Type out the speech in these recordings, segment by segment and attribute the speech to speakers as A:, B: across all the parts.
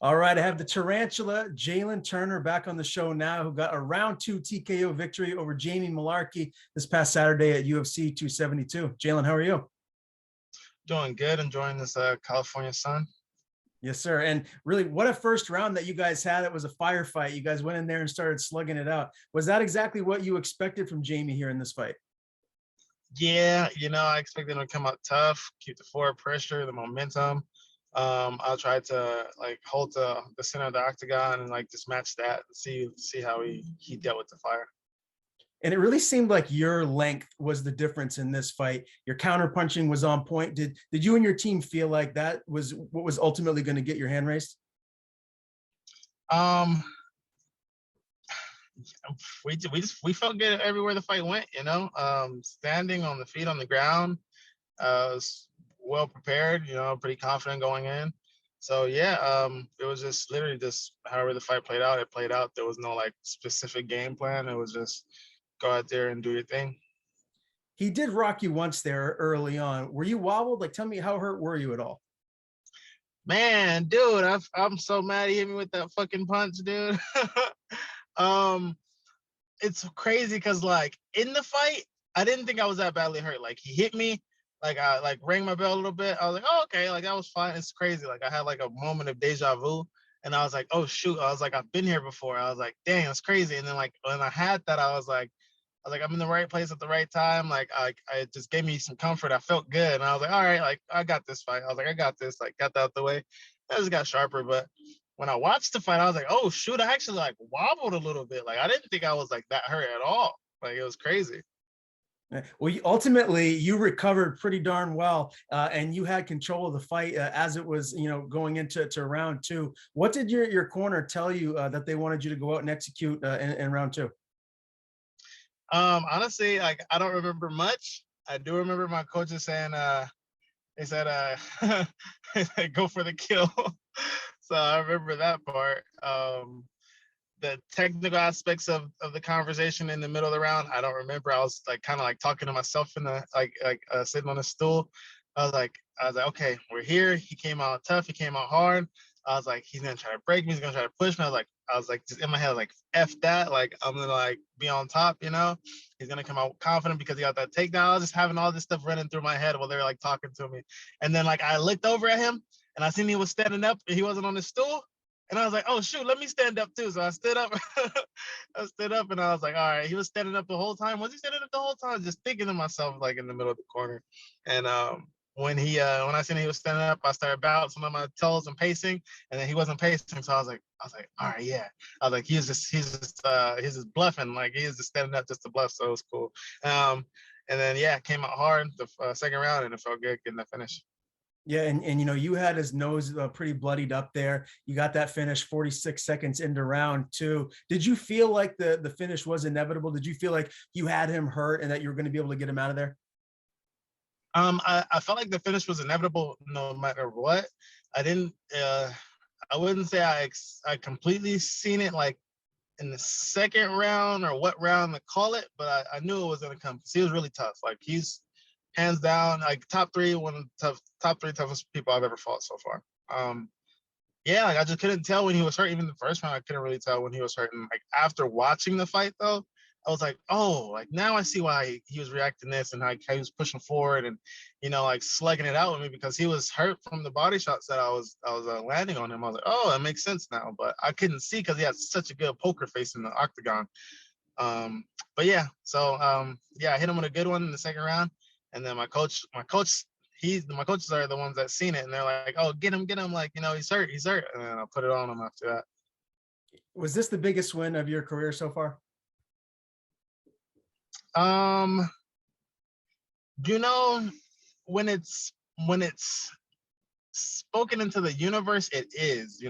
A: All right, I have the Tarantula, Jalin Turner, back on the show now, who got a round 2 TKO victory over Jaime Mullarkey this past Saturday at UFC 272. Jalin, how are you?
B: Doing good, enjoying this California sun.
A: Yes, sir. And really, what a first round that you guys had. It was a firefight. You guys went in there and started slugging it out. Was that exactly what you expected from Jaime here in this fight?
B: Yeah, I expected him to come out tough, keep the forward pressure, the momentum. I'll try to hold the center of the octagon and just match that and see how he dealt with the fire.
A: And it really seemed like your length was the difference in this fight. Your counter punching was on point. Did you and your team feel like that was what was ultimately going to get your hand raised?
B: Um, we felt good everywhere the fight went. Standing on the feet on the ground, was well prepared. Pretty confident going in. So yeah, it was just literally just however the fight played out. It played out. There was no specific game plan. It was just go out there and do your thing.
A: He did rock you once there early on. Were you wobbled? Tell me, how hurt were you at all?
B: Man, dude, I'm so mad he hit me with that fucking punch, dude. um, it's crazy because in the fight, I didn't think I was that badly hurt. He hit me, I rang my bell a little bit. I was like, oh, okay, that was fine. It's crazy. I had a moment of deja vu, and I was like, oh shoot. I was like, I've been here before. I was like, dang, it's crazy. And then when I had that, I was like, I'm in the right place at the right time. It just gave me some comfort. I felt good. And I was like, all right, I got this fight. I was like, I got this. Got that out the way. That just got sharper. But when I watched the fight, I was like, oh shoot, I actually wobbled a little bit. I didn't think I was that hurt at all. It was crazy.
A: Well, ultimately, you recovered pretty darn well, and you had control of the fight as it was, going into round 2. What did your corner tell you that they wanted you to go out and execute in round 2?
B: Honestly, I don't remember much. I do remember my coaches saying, they said, go for the kill. So I remember that part. The technical aspects of the conversation in the middle of the round, I don't remember. I was kind of talking to myself in the sitting on a stool. I was like, okay, we're here. He came out tough. He came out hard. I was like, he's gonna try to break me. He's gonna try to push me. I was like, just in my head, F that. I'm gonna be on top. He's gonna come out confident because he got that takedown. I was just having all this stuff running through my head while they were talking to me. And then I looked over at him and I seen he was standing up and he wasn't on his stool. And I was like, oh, shoot, let me stand up too. So I stood up. I stood up and I was like, all right. He was standing up the whole time. Was he standing up the whole time? Just thinking to myself, in the middle of the corner. And when I seen he was standing up, I started bouncing on my toes and pacing. And then he wasn't pacing. So I was like, all right, yeah. I was like, he's just bluffing. He is just standing up just to bluff. So it was cool. And then, yeah, came out hard the second round and it felt good getting the finish.
A: Yeah, and you had his nose pretty bloodied up there. You got that finish 46 seconds into round 2. Did you feel like the finish was inevitable? Did you feel like you had him hurt and that you were going to be able to get him out of there?
B: I felt like the finish was inevitable no matter what. I didn't. I wouldn't say I completely seen it in the second round or what round to call it, but I knew it was going to come because he was really tough. He's hands down, top 3, one of the top 3 toughest people I've ever fought so far. Yeah, I just couldn't tell when he was hurt. Even the first round, I couldn't really tell when he was hurt. And after watching the fight, though, I was like, oh, now I see why he was reacting this and how he was pushing forward and, slugging it out with me because he was hurt from the body shots that I was landing on him. I was like, oh, that makes sense now. But I couldn't see because he had such a good poker face in the octagon. But yeah, so yeah, I hit him with a good one in the second round. And then my coaches are the ones that seen it, and they're like, "Oh, get him!" He's hurt. And then I'll put it on him after that.
A: Was this the biggest win of your career so far?
B: When it's spoken into the universe, it is,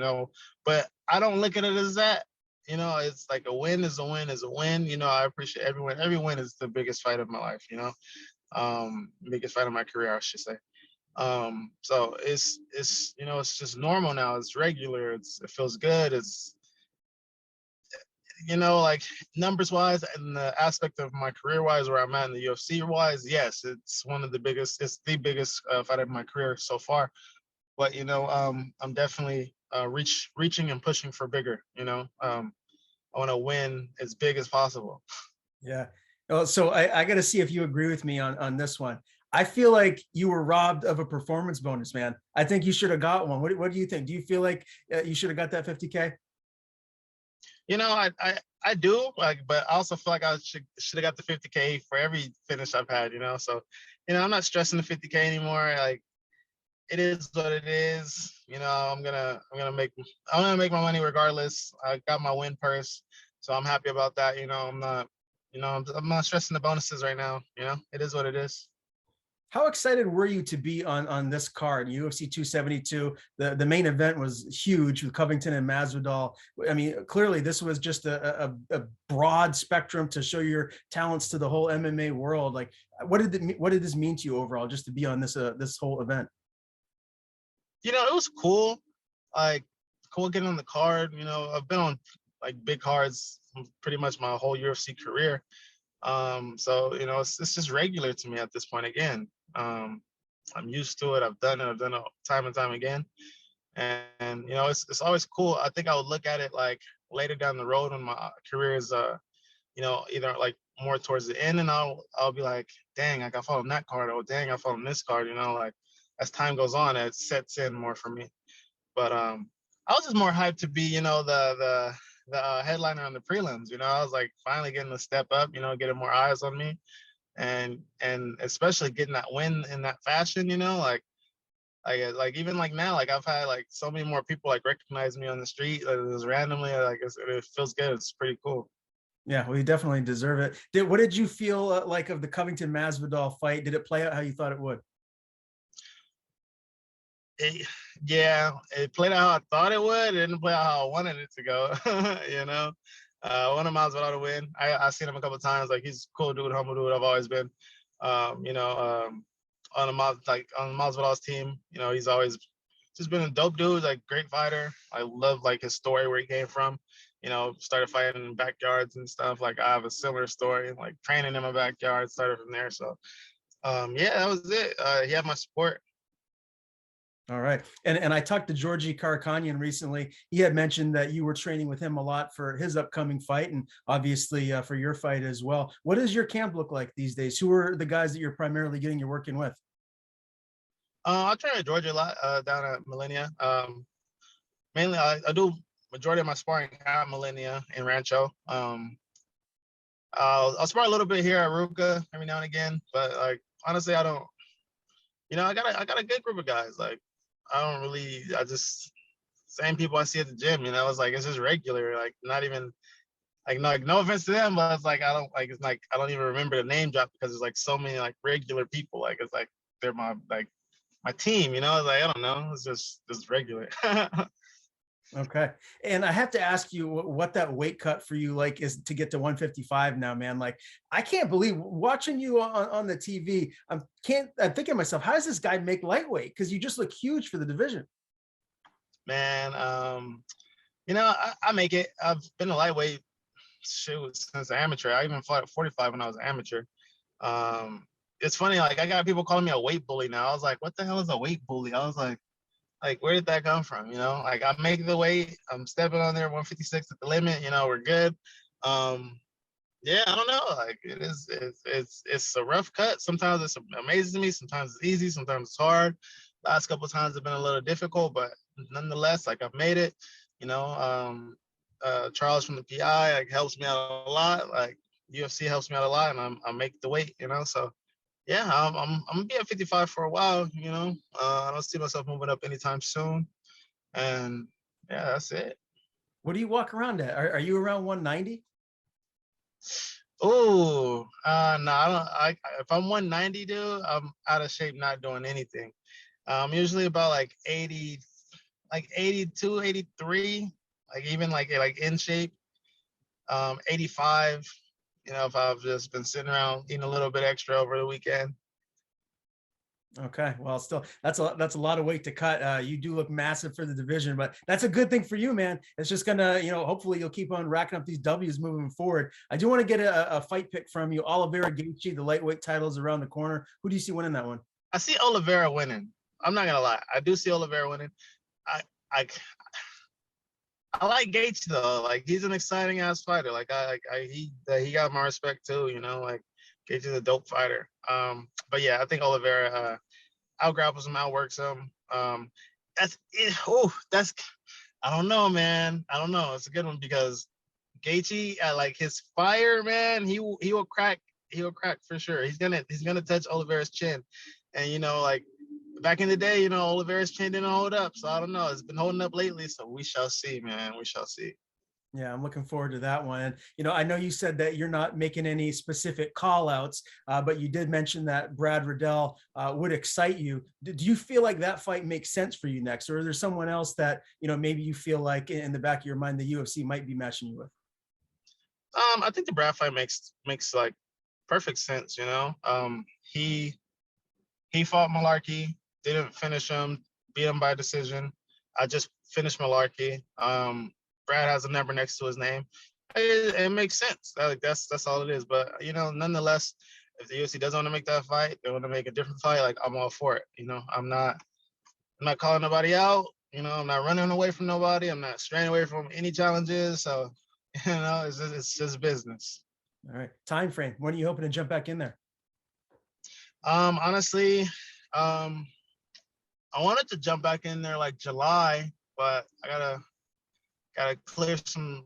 B: but I don't look at it as that. It's a win is a win is a win. I appreciate everyone. Every win is the biggest fight of my life. Biggest fight of my career, I should say. So it's it's just normal now. It's regular. It feels good. It's numbers wise and the aspect of my career wise where I'm at in the UFC wise, yes, it's the biggest fight of my career so far. But I'm definitely reaching and pushing for bigger. I want to win as big as possible.
A: Yeah. Oh, so I got to see if you agree with me on this one. I feel like you were robbed of a performance bonus, man. I think you should have got one. What do you think? Do you feel like you should have got that 50K?
B: I do like, but I also feel like I should have got the 50K for every finish I've had. So I'm not stressing the 50K anymore. Like, it is what it is. I'm gonna make my money regardless. I got my win purse, so I'm happy about that. I'm not stressing the bonuses right now. It is what it is.
A: How excited were you to be on this card, UFC 272? The main event was huge with Covington and Masvidal. I mean, clearly this was just a broad spectrum to show your talents to the whole MMA world. Like, what did this mean to you overall, just to be on this whole event?
B: It was cool. Like, cool getting on the card. I've been on like big cards pretty much my whole UFC career. So it's just regular to me at this point again. I'm used to it. I've done it time and time again. And it's always cool. I think I would look at it like later down the road when my career is either like more towards the end, and I'll be like, dang, like I fought on that card, oh dang, I fought on this card, like as time goes on, it sets in more for me. But I was just more hyped to be, the headliner on the prelims. I was like finally getting to step up, getting more eyes on me, and especially getting that win in that fashion. Like even like now, like I've had like so many more people like recognize me on the street, like, just randomly. Like it feels good. It's pretty cool.
A: Yeah, well, you definitely deserve it. What did you feel like of the Covington Masvidal fight? Did it play out how you thought it would?
B: Yeah, it played out how I thought it would. It didn't play out how I wanted it to go. One of Masvidal to win. I've seen him a couple of times. Like, he's a cool dude, humble dude. I've always been. On Masvidal's team, he's always just been a dope dude, like great fighter. I love like his story, where he came from. Started fighting in backyards and stuff. Like, I have a similar story, like training in my backyard, started from there. So yeah, that was it. He had my support.
A: All right. And I talked to Georgie Karakhanyan recently. He had mentioned that you were training with him a lot for his upcoming fight, and obviously for your fight as well. What does your camp look like these days? Who are the guys that you're primarily getting your work in with?
B: I train with Georgia a lot down at Millennia. Mainly, I do majority of my sparring at Millennia in Rancho. I'll spar a little bit here at Ruka every now and again, but like honestly, I don't. I got a good group of guys. Like, I just same people I see at the gym. It's like it's just regular. Like, not even like no offense to them, but it's like I don't like it's like I don't even remember the name drop because there's like so many like regular people. Like, it's like they're my team. It's like I don't know. It's just regular.
A: Okay. And I have to ask you what that weight cut for you like is to get to 155 now, man. Like, I can't believe watching you on the TV. I'm thinking to myself, how does this guy make lightweight? Because you just look huge for the division.
B: Man, I make it. I've been a lightweight since amateur. I even fought at 45 when I was an amateur. It's funny, like I got people calling me a weight bully now. I was like, what the hell is a weight bully? I was like, where did that come from? Like, I'm making the weight. I'm stepping on there, 156 at the limit. We're good. Yeah, I don't know. Like, it's a rough cut. Sometimes it's amazing to me. Sometimes it's easy. Sometimes it's hard. Last couple of times have been a little difficult, but nonetheless, like I've made it. Charles from the PI like helps me out a lot. Like, UFC helps me out a lot, and I make the weight. So yeah, I'm gonna be at 55 for a while. I don't see myself moving up anytime soon, and yeah, that's it.
A: What do you walk around at? Are you around 190?
B: Oh, no, I don't. If I'm 190, dude, I'm out of shape, not doing anything. I'm usually about like 80, like 82, 83, like even like in shape. 85. If I've just been sitting around eating a little bit extra over the weekend.
A: Okay, well, still that's a lot of weight to cut. You do look massive for the division, but that's a good thing for you, man. It's just gonna, hopefully you'll keep on racking up these W's moving forward. I do want to get a fight pick from you. Oliveira Gaethje, the lightweight titles around the corner. Who do you see winning that one?
B: I see Oliveira winning. I'm not gonna lie, I do see Oliveira winning. I like Gaethje though. Like he's an exciting ass fighter. Like he got my respect too. You know, like Gaethje's a dope fighter. But yeah, I think Oliveira out grapples him, outworks him. That's it. Oh, that's I don't know, man. I don't know. It's a good one because Gaethje, like his fire, man. He will crack. He will crack for sure. He's gonna touch Oliveira's chin, and you know, like back in the day, you know, Oliveira's chin didn't hold up. So I don't know. It's been holding up lately. So we shall see, man. We shall see.
A: Yeah, I'm looking forward to that one. And, I know you said that you're not making any specific call outs, but you did mention that Brad Riddell would excite you. Do you feel like that fight makes sense for you next? Or is there someone else that, maybe you feel like in the back of your mind, the UFC might be matching you with?
B: I think the Brad fight makes like perfect sense, you know. He fought Mullarkey, didn't finish him, beat him by decision. I just finished Mullarkey. Brad has a number next to his name. It makes sense. That's all it is. But nonetheless, if the UFC doesn't want to make that fight, they want to make a different fight. Like I'm all for it. I'm not calling nobody out. I'm not running away from nobody. I'm not straying away from any challenges. So, it's just business.
A: All right. Time frame. When are you hoping to jump back in there?
B: Honestly, I wanted to jump back in there like July, but I gotta clear some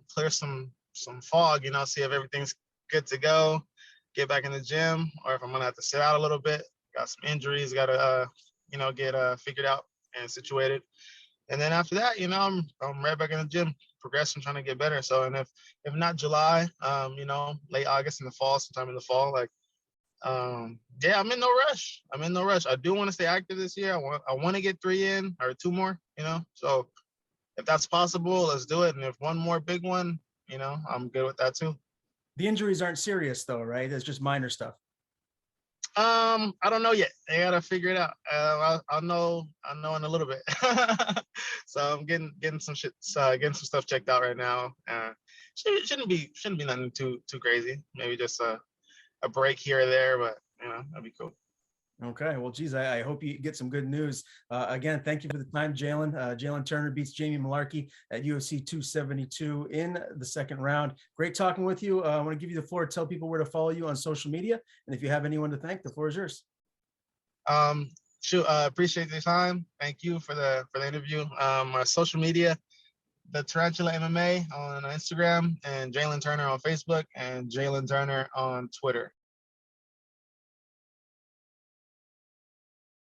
B: fog, see if everything's good to go, get back in the gym, or if I'm gonna have to sit out a little bit. Got some injuries, gotta get figured out and situated. And then after that, I'm right back in the gym, progressing, trying to get better. So, and if not July, late August in the fall, sometime in the fall, like yeah, I'm in no rush. I do want to stay active this year. I want to get 3 in or 2 more, So if that's possible, let's do it. And if one more big one, I'm good with that too.
A: The injuries aren't serious though, right? It's just minor stuff.
B: I don't know yet. I gotta figure it out. I'll know in a little bit. So I'm getting some shit, getting some stuff checked out right now. Shouldn't be nothing too crazy. Maybe just a break here or there, but that'd be cool.
A: Okay. Well, geez, I hope you get some good news. Again, thank you for the time, Jalin. Jalin Turner beats Jaime Mullarkey at UFC 272 in the second round. Great talking with you. I want to give you the floor. Tell people where to follow you on social media. And if you have anyone to thank, the floor is yours.
B: Appreciate your time. Thank you for the interview. My social media, the Tarantula MMA on Instagram, and Jalin Turner on Facebook, and Jalin Turner on Twitter.